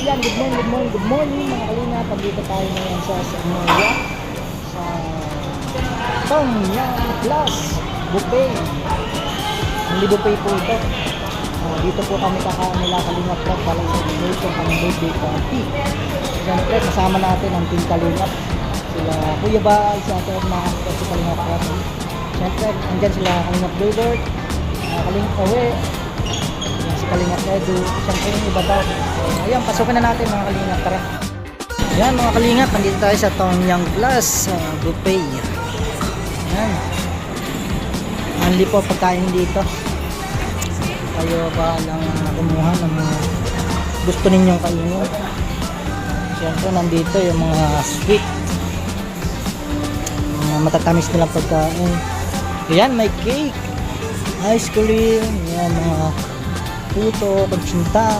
Ayan, good morning mga kalina. Pagdito tayo ngayon sa Samoya sa Tom Yum Plus Buffet. Hindi buffet po ito. Dito po kami kakain nila Kalingap Club para sa celebration ng birthday party. Siyempre kasama natin ang Team Kalingap. Sila Kuya Bay, si Ate Erna, si Kalingap Club. Siyempre andyan sila Kalingap Bluebird, Kalingap Awe, si Kalingap Edu, siyempre yung iba daw. Ayan, pasukin na natin mga Kalingap, tara. Ayan mga Kalingap, nandito tayo sa Tom Yum Plus Buffet. Ayan, only po pagkain dito. Kayo ba lang kumuha ng mga gusto ninyong kainin. Siyempre nandito yung mga sweet, mga matatamis nilang pagkain. Ayan, may cake, ice cream, ayan, mga puto, konsinta,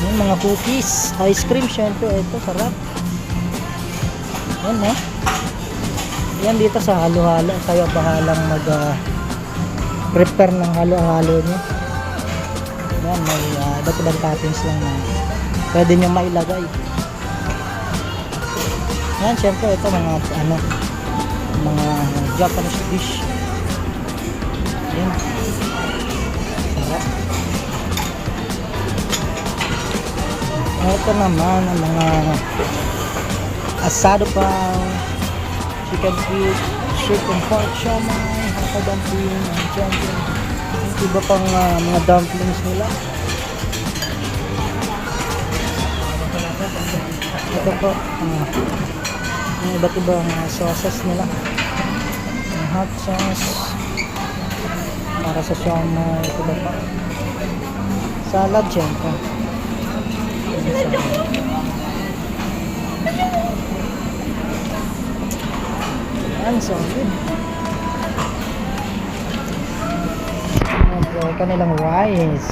ayan, mga cookies, ice cream. Siyempre ito sarap. Ayan, ayan, dito sa halo-halo kayo bahalang mag prepare ng halo-halo nyo. Ayan, may iba't ibang toppings lang na pwede nyo mailagay. Ayan, syempre ito mga mga Japanese dish. Ayan, sarap. Ito naman ang mga asado pang chicken feet, shrimp and pork siomai, hakka dumpling, iba pang mga dumplings nila. Ito po yung iba't ibang sauces nila, yung hot sauce para sa siomai, ito ba pa salad, syempre yan, solid. Kanilang rice.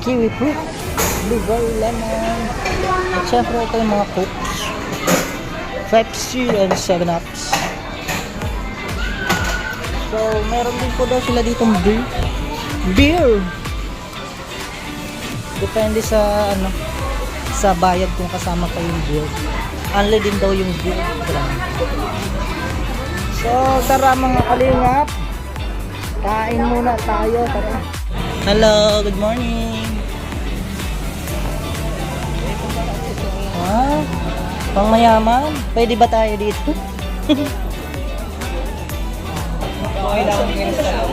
Kiwi fruit, blueberry lemon, at syempre ito yung mga cokes, Pepsi and 7-Ups. So meron din po daw sila ditong beer. Depende sa sa bayad kung kasama pa yung beer. Only din daw yung beer. So tara mga Kalingap, kain muna tayo, tara. Hello, good morning. Pang mayaman, pwede ba tayo dito? kailangan i-install.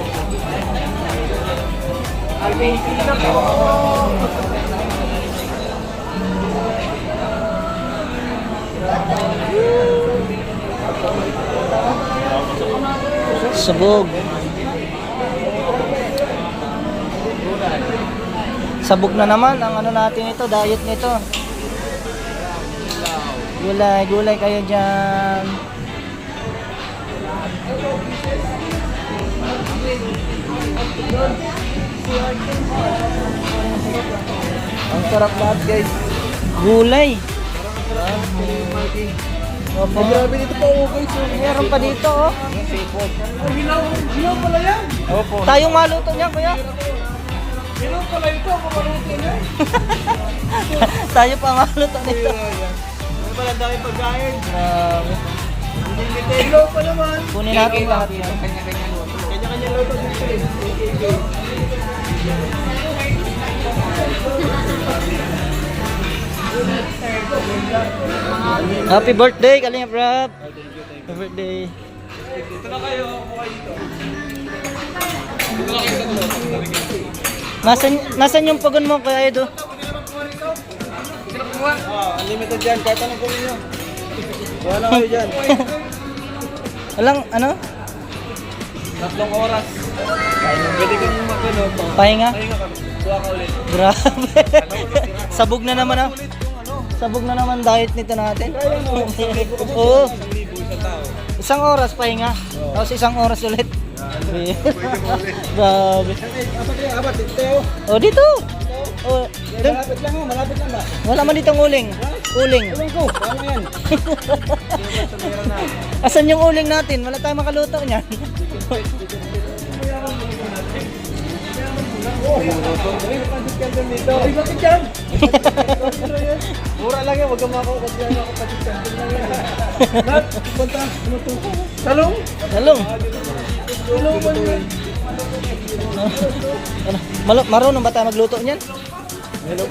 Argentina po! Sabog. Sabog na naman ang ano natin ito, diet nito. Gulay, gulay kayo dyan. Ang sarap lahat guys. Gulay. Opo. Grabe dito pa guys. Meron pa dito oh. Hilaw pala yan. Opo. Tayong maluto niya kuya. Hilaw pala ito. Kamaluto niya. Tayo pa maluto nito. Ano pala dami pagkain? Grabe. Hilaw pa naman. Kunin natin lahat yan. Kanya-kanya luto. Kanya-kanya luto dito eh. Happy birthday, Kalinga Prab. Happy birthday. Dito na kayo. Kuha dito. Nasaan yung pagon mo, Kuya Edo? Unlimited dyan. Kahit anong kunin nyo. Kuha na kayo dyan. Walang, ano? 3 oras. Pwede kang mag-ano pa. Pahinga? Pahinga ka. Kuha ka ulit. Grabe. Sabog na naman ah. Sabog na naman diet nito natin. Oo. 1,000 sa tao. Isang oras pahinga. Tapos isang oras ulit. Grabe. Abat, dito. Oh, dito. Oh, dun. Malapit lang malapit lang ba? Wala man ditong uling. Uling. Ewan ko, paano yan? Asan yung uling natin? Wala tayong makaluto niyan. Ay, bakit yan? Mura lang yan, huwag kang makakot yan. Kapatid lang yan. Nat, punta, ano to? Talong? Talong. Talong man yan. Ano? Marunong ba tayo magluto niyan? Hello.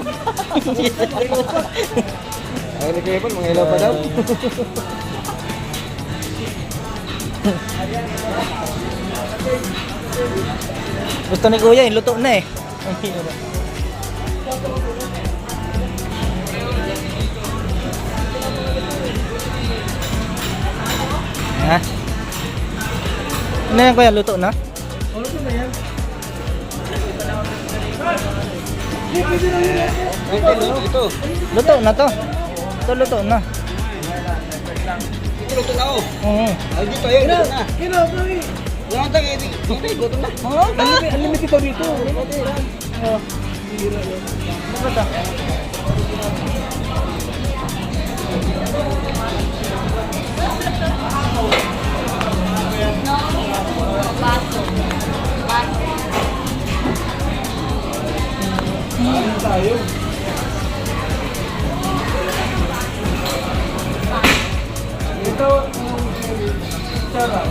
Ay, ni Kevin, mga ilaw pa daw. Gusto ni Kuya, luto na eh. Ha? Ano yan Kuya, luto na? Luto na yan. Ito. Luto na to. Ito luto na. Ito luto na ako. Oo. Ay, dito, ayun, luto na. Kinabi. Yan tayo, gutom na. Unlimited daw dito. Oh. Ano ba Tayo. Ito, Sarah.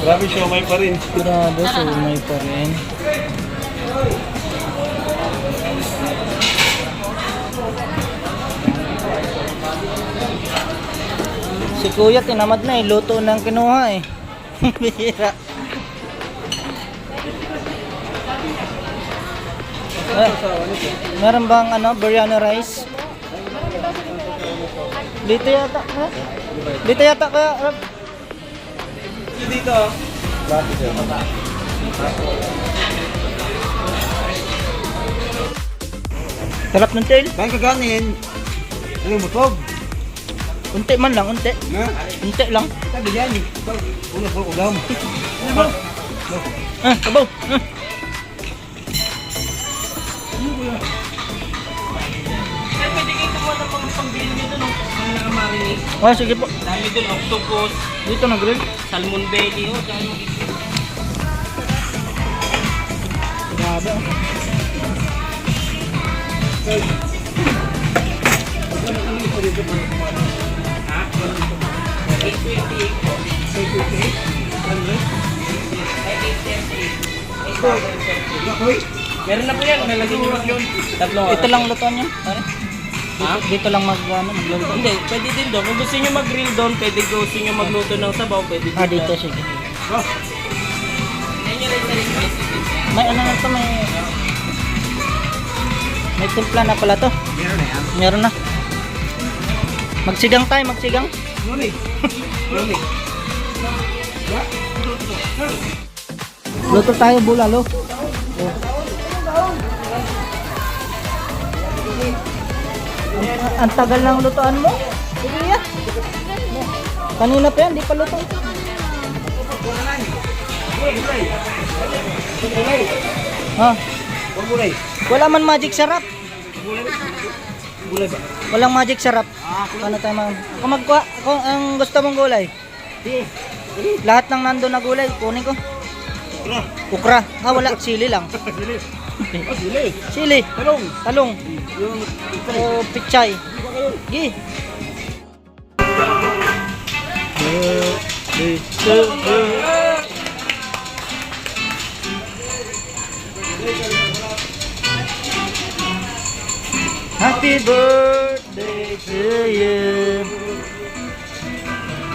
Grabe siya, may pa rin. Grabe, sumay pa rin. Si Kuya tinamad na eh, luto ng kinuha eh. Bihira. Meron bang ano, biryani rice? Dito yata, ha? Dito yata kaya, Rob? Dito. Bakit siya? Sarap ng tail. Kaya kaganin. Alam mo, Tog? Unti man lang, unti. Ha? Unti lang. Sabi yan eh. Ulo po, ulam. Ano ba? Ah, sabaw. Ah. Sir, pwede kayo kumuha ng pang-grill nyo doon, ang nakamarinate. Oh, sige po. Dami doon, octopus, Dito na grill. salmon belly, oh, dami. Grabe. Ha? 828 po. 828? 830. 830. Meron na po yan. Nalagay nyo lang yun. Tatlong Ito lang lutuan niya, pare. Ha? Dito lang magluluto. Hindi, pwede din doon. Kung gusto nyo mag-grill doon, pwede gusto nyo magluto ng sabaw, pwede din. Ah, dito, sige. Oh. Yan yung rin sa May ano na to, may timpla na pala to. Meron na yan. Meron na. Magsigang tayo, magsigang. Ngunit. Ngunit. Luto tayo bulalo. Ang tagal ng lutuan mo. Sige yan. Kanina pa yan, di pa luto. Ha? Huwag gulay. Wala man magic sarap. Gulay ba? Walang magic sarap. Paano tayo kung magkuha, kung ang gusto mong gulay, lahat ng nando na gulay, kunin ko. Ukra. Ah, wala. Sili lang. Gulay. Oh, gulay. Sili. Talong. Talong. Yung O pichay. Gi. Happy birthday to you.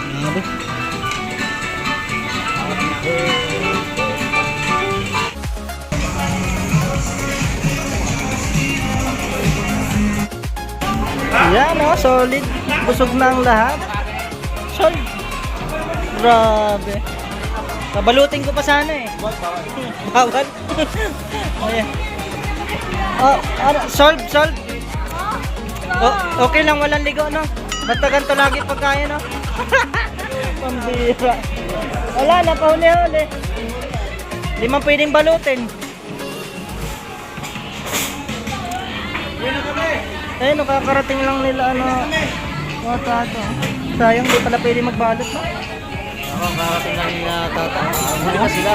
Grabe. Yan o, solid. Busog na ang lahat. Solid. Grabe. Kabalutin ko pa sana eh. Bawal. Ayan. Oh, ano, solve. Oh, okay lang, walang ligo, no? Basta ganito lagi pagkain, no? Pambira. Wala na, pahuli-huli. Hindi man pwedeng balutin. Eh, nakakarating lang nila, ano, wata ito. Sayang, di pala pwede magbalot, no? Ako, karating lang na tata. Huli pa sila.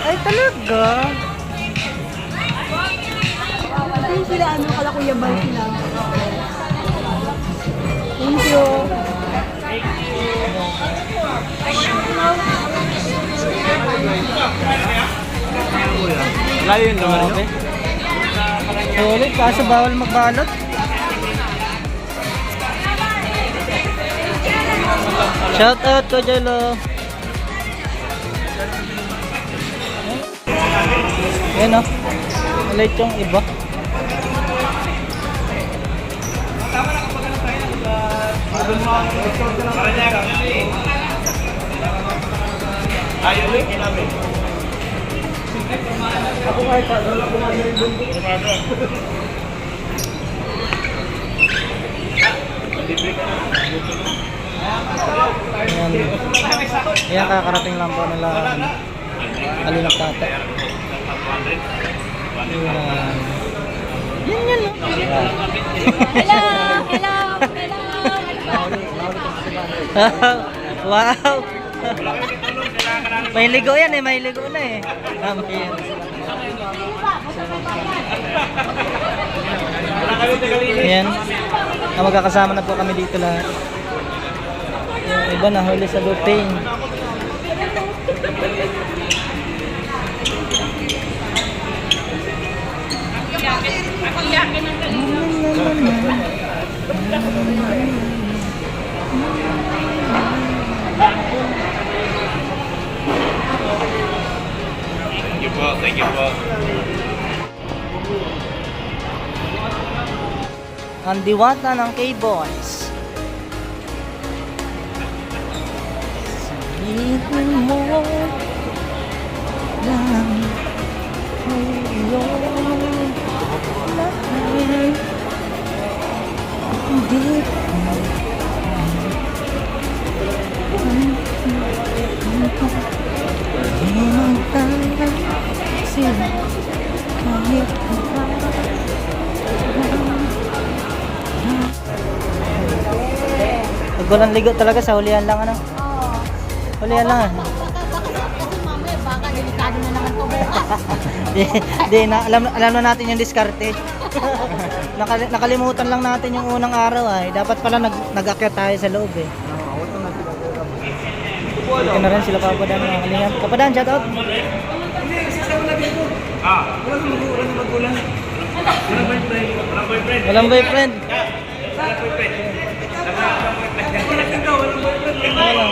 Ay, talaga? Hindi sila ano, kala Kuya Bal sila. Thank you. layo yun naman. Grabe. Solid, kaso bawal magbalot. Shout out ko, Jello. Ayan o. Late yung iba. Ayaw ulit namin. Ako kahit pa, wala ko nga rin doon. Ayan. Ayan, kakarating lang po nila. Alinang tata. Ayan. Yan, no? Wow! May ligo yan eh, may ligo na eh. Ayan. Magkakasama na po kami dito lahat. Yung iba nahuli sa luping. Thank you po. Ang diwata ng K-Boys. Sabihin mo lang ngayon lahat hindi sila kahit pag walang ligo talaga sa hulihan lang ano? Hulihan lang ah. Mamaya baka delikado na naman to bukas. Di na, alam na natin yung diskarte. Nakalimutan lang natin yung unang araw ay. Dapat pala nag-akyat tayo sa loob eh. Ito na rin sila Papa Dan, mga kalingap. Papa Dan, shout out. Walang boyfriend. Wala.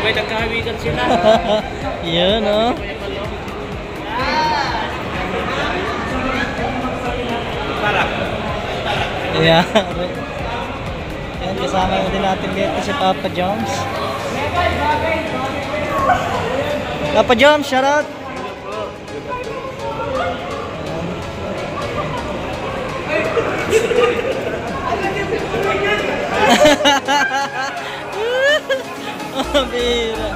May nagkahawigan sila. Yun, oh. Yeah. Yan, kasama din natin dito si Papa Jones. Papa Jones, shout out. Oh, bira.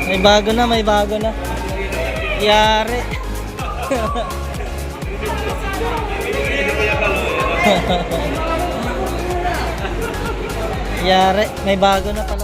May bago na, may bago na. Yari. Yari, may bago na pala.